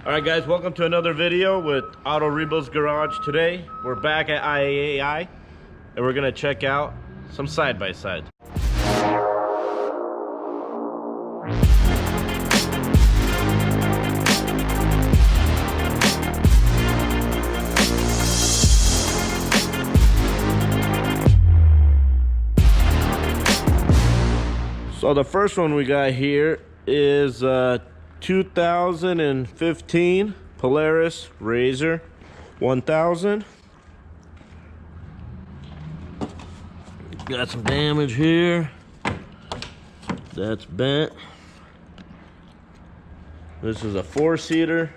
Alright guys, welcome to another video with Auto Rebuilds Garage. Today we're back at IAA and we're gonna check out some side-by-sides. So the first one we got here is 2015 Polaris RZR 1000. Got some damage here. That's bent. This is a 4-seater.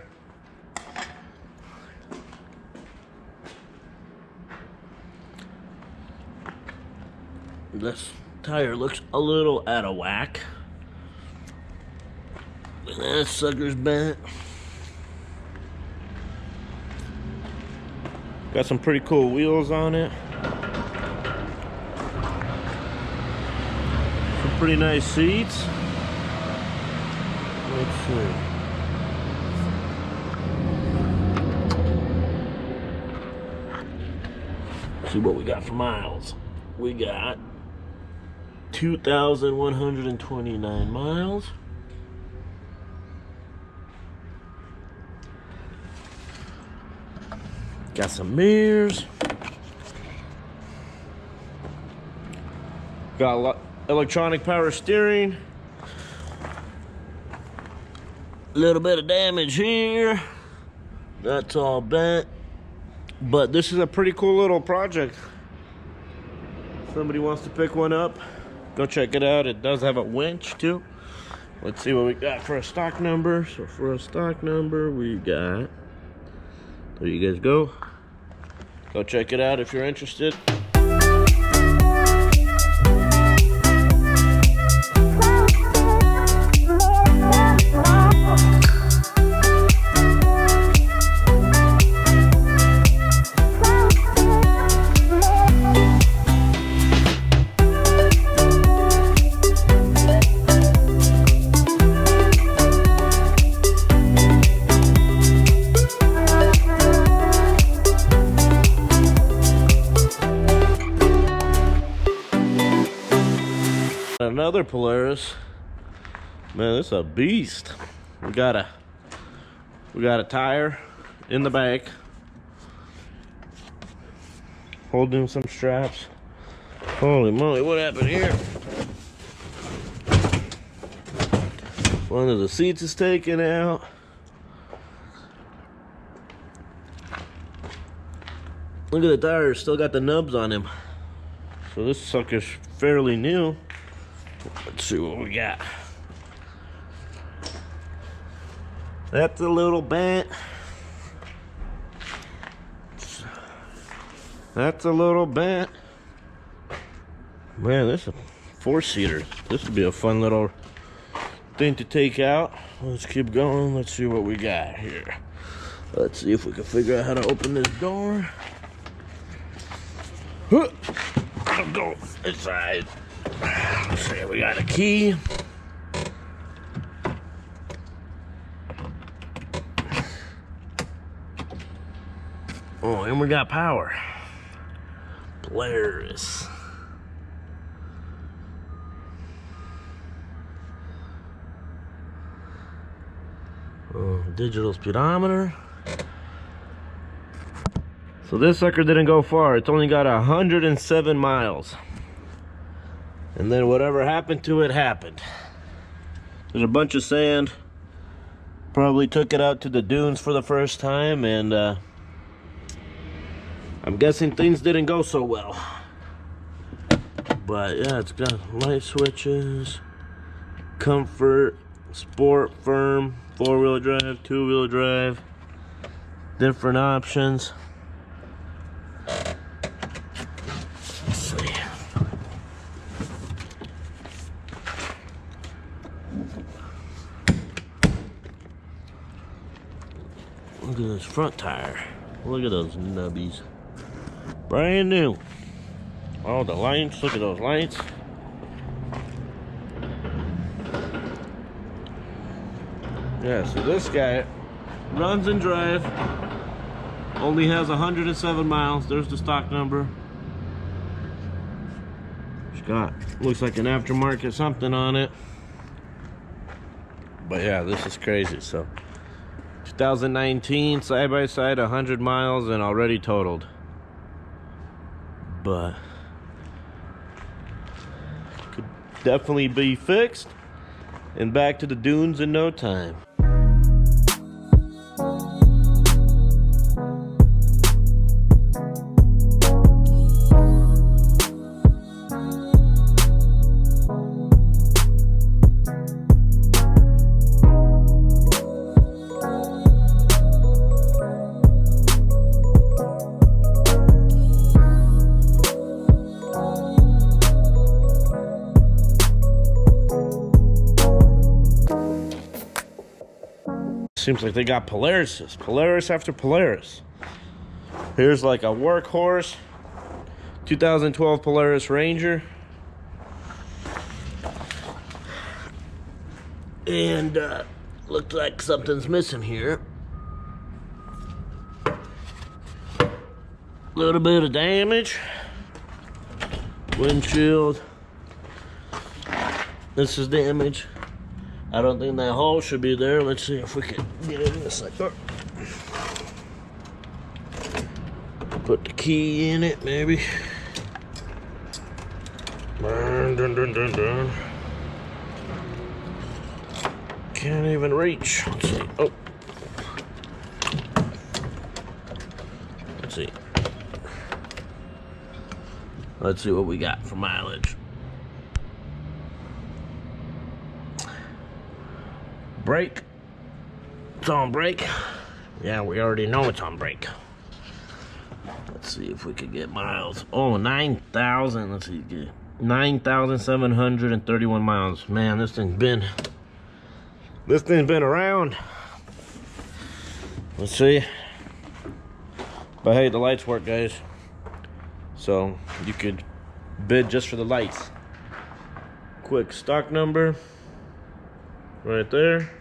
This tire looks a little out of whack. That sucker's bent. Got some pretty cool wheels on it. Some pretty nice seats. Let's see what we got for miles. We got 2,129 miles. Got some mirrors. Got electronic power steering. A little bit of damage here. That's all bent. But this is a pretty cool little project. Somebody wants to pick one up, go check it out. It does have a winch too. Let's see what we got for a stock number. So for a stock number, we got, there you guys go. Go check it out if you're interested. Another Polaris. Man, this is a beast. We got a tire in the back, holding some straps. Holy moly, what happened here? One of the seats is taken out. Look at the tire, still got the nubs on him. So this sucker's fairly new. Let's see what we got. That's a little bent. That's a little bent. Man, this is a 4-seater. This would be a fun little thing to take out. Let's keep going. Let's see what we got here. Let's see if we can figure out how to open this door. I'll go inside. Let's see, we got a key. Oh, and we got power. Polaris. Oh, digital speedometer. So this sucker didn't go far. It's only got 107 miles. And then whatever happened to it happened. There's a bunch of sand. Probably took it out to the dunes for the first time, and I'm guessing things didn't go so well. But yeah, it's got light switches, comfort, sport, firm, 4-wheel drive, 2-wheel drive, different options. Look at this front tire. Look at those nubbies. Brand new. Oh, the lights. Look at those lights. Yeah, so this guy runs and drive. Only has 107 miles. There's the stock number. It's got, looks like an aftermarket something on it. But yeah, this is crazy. So 2019 side by side, 100 miles and already totaled. But could definitely be fixed and back to the dunes in no time. Seems like they got Polarises, Polaris after Polaris. Here's like a workhorse 2012 Polaris Ranger, and looks like something's missing here. A little bit of damage. Windshield. This is damage. I don't think that hole should be there. Let's see if we can get in this like that. Put the key in it, maybe. Dun, dun, dun, dun, dun. Can't even reach. Let's see. Oh. Let's see. Let's see what we got for mileage. Brake. It's on brake. Yeah, we already know it's on brake. Let's see if we could get miles. Oh, 9,000. Let's see. 9,731 miles. Man, this thing's been around. Let's see. But hey, the lights work, guys. So you could bid just for the lights. Quick stock number. Right there.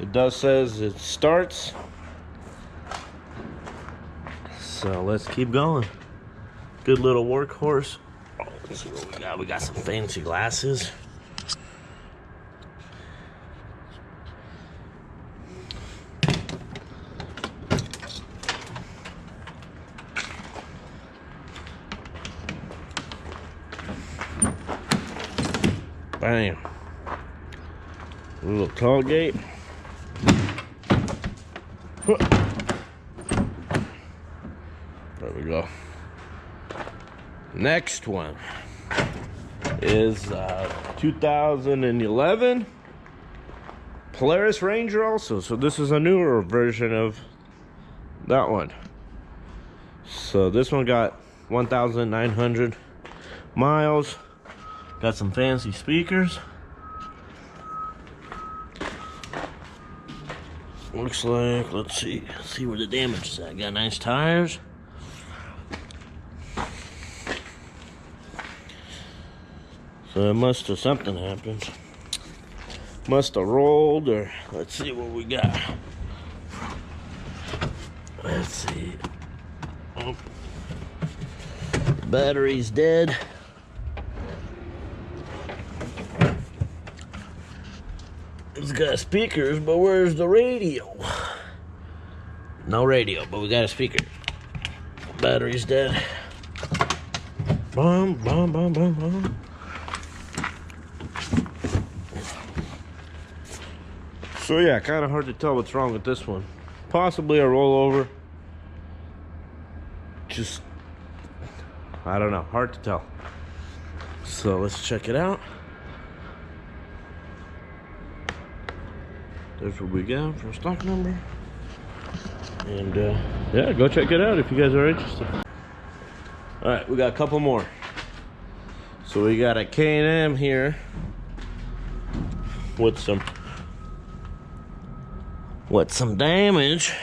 It does says it starts. So let's keep going. Good little workhorse. Oh, let's see what we got. We got some fancy glasses. Bam. A little tall gate. There we go. Next one is 2011 Polaris Ranger also. So this is a newer version of that one. So this one got 1,900 miles. Got some fancy speakers. Looks like, let's see where the damage is at. Got nice tires. So it must have, something happened. Must have rolled, or let's see what we got. Let's see. Oh. Battery's dead. It's got speakers, but where's the radio? No radio, but we got a speaker. Battery's dead. Bum, bum, bum, bum, bum. So yeah, kind of hard to tell what's wrong with this one. Possibly a rollover. Just, I don't know, hard to tell. So let's check it out. There's what we got for a stock number. And yeah, go check it out if you guys are interested. All right, we got a couple more. So we got a K&M here with some damage.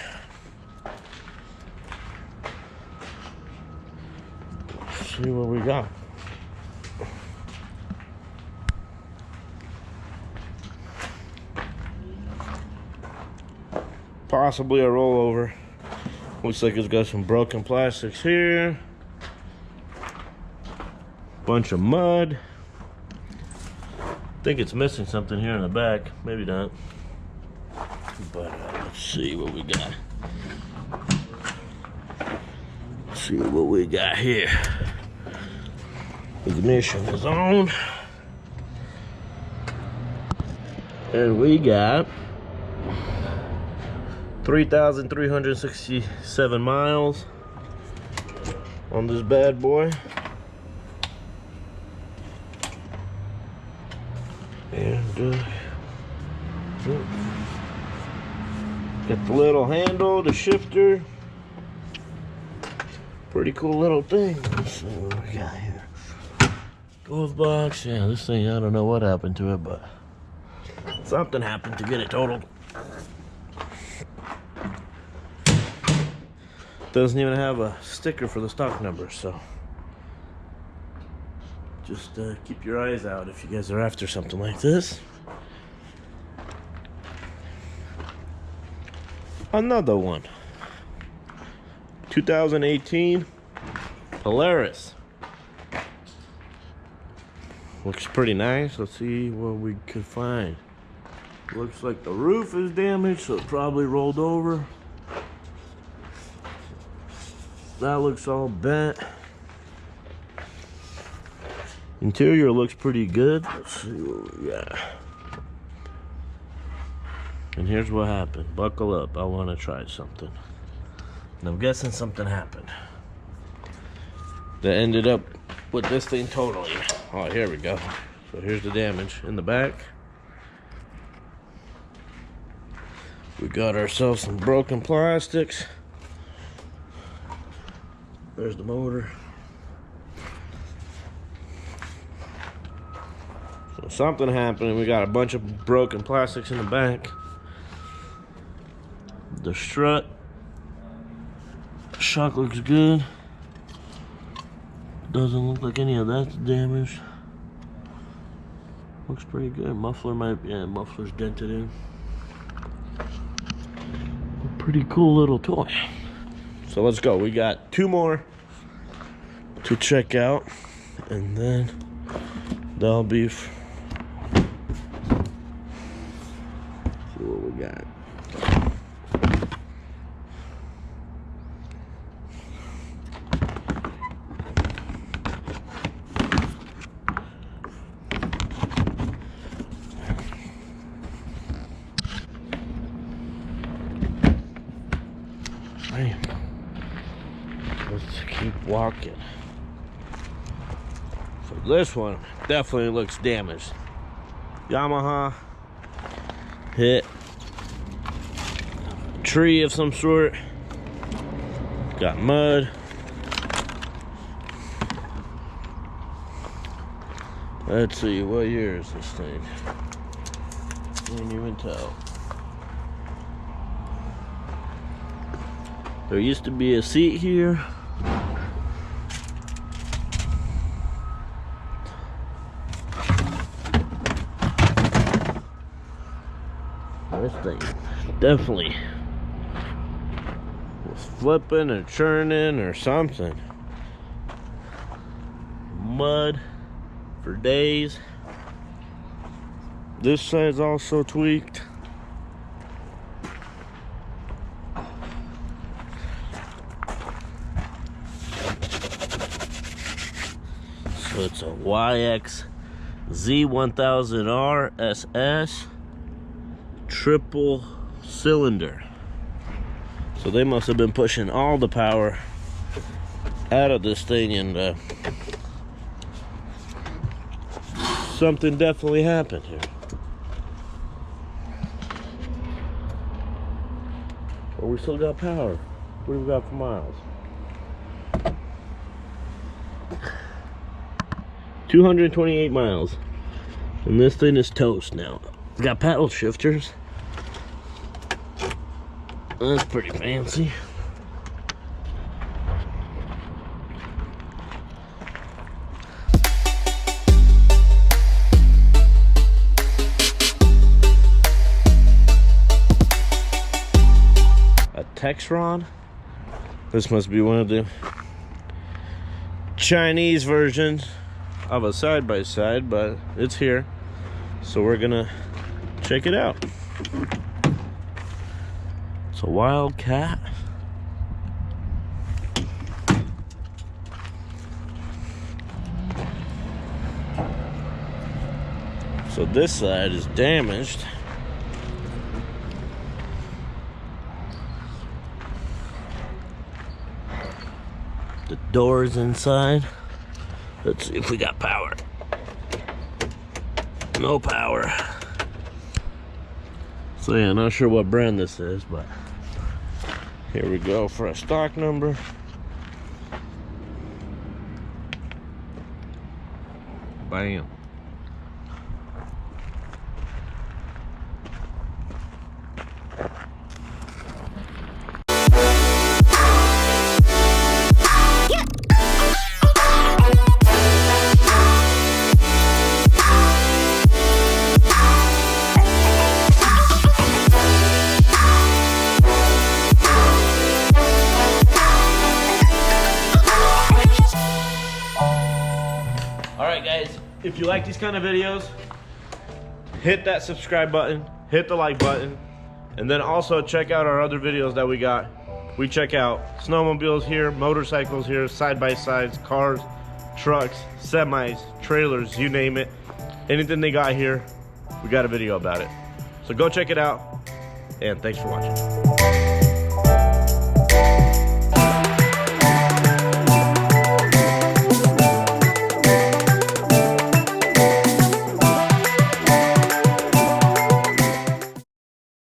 Let's see what we got. possibly a rollover. Looks like it's got some broken plastics here. Bunch of mud. I think it's missing something here in the back. Maybe not. But let's see what we got. Let's see what we got here. Ignition is on. And we got 3,367 miles on this bad boy. And got the little handle, the shifter. Pretty cool little thing. Let's see what we got here. Glove box. Yeah, this thing, I don't know what happened to it, but something happened to get it totaled. Doesn't even have a sticker for the stock number, so just keep your eyes out if you guys are after something like this. Another one. 2018 Polaris. Looks pretty nice. Let's see what we could find. Looks like the roof is damaged, so it probably rolled over. That looks all bent. Interior looks pretty good. Let's see what we got. And here's what happened. Buckle up. I want to try something. And I'm guessing something happened that ended up with this thing totally. Oh, here we go. So here's the damage in the back. We got ourselves some broken plastics. There's the motor. So something happened and we got a bunch of broken plastics in the back. The strut. Shock looks good. Doesn't look like any of that's damaged. Looks pretty good. Muffler might, yeah, muffler's dented in. A pretty cool little toy. So let's go. We got two more to check out, and then that'll be. See what we got. Let's keep walking. So this one definitely looks damaged. Yamaha hit a tree of some sort. Got mud. Let's see, what year is this thing? Can't even tell. There used to be a seat here. This thing definitely was flipping or churning or something. Mud for days. This side's also tweaked. So it's a YXZ 1000R SS triple cylinder. So they must have been pushing all the power out of this thing, and something definitely happened here. But we still got power. What do we got for miles? 228 miles. And this thing is toast now. It's got paddle shifters. That's pretty fancy. a TEXTRON. This must be one of the Chinese versions of a side-by-side, but it's here. So we're gonna check it out. It's a WILDCAT. So this side is damaged. The doors inside. Let's see if we got power. No power. So yeah, not sure what brand this is, but here we go for a stock number. Bam. Alright guys, if you like these kind of videos, hit that subscribe button, hit the like button, and then also check out our other videos that we got. We check out snowmobiles here, motorcycles here, side-by-sides, cars, trucks, semis, trailers, you name it. Anything they got here, we got a video about it. So go check it out, and thanks for watching.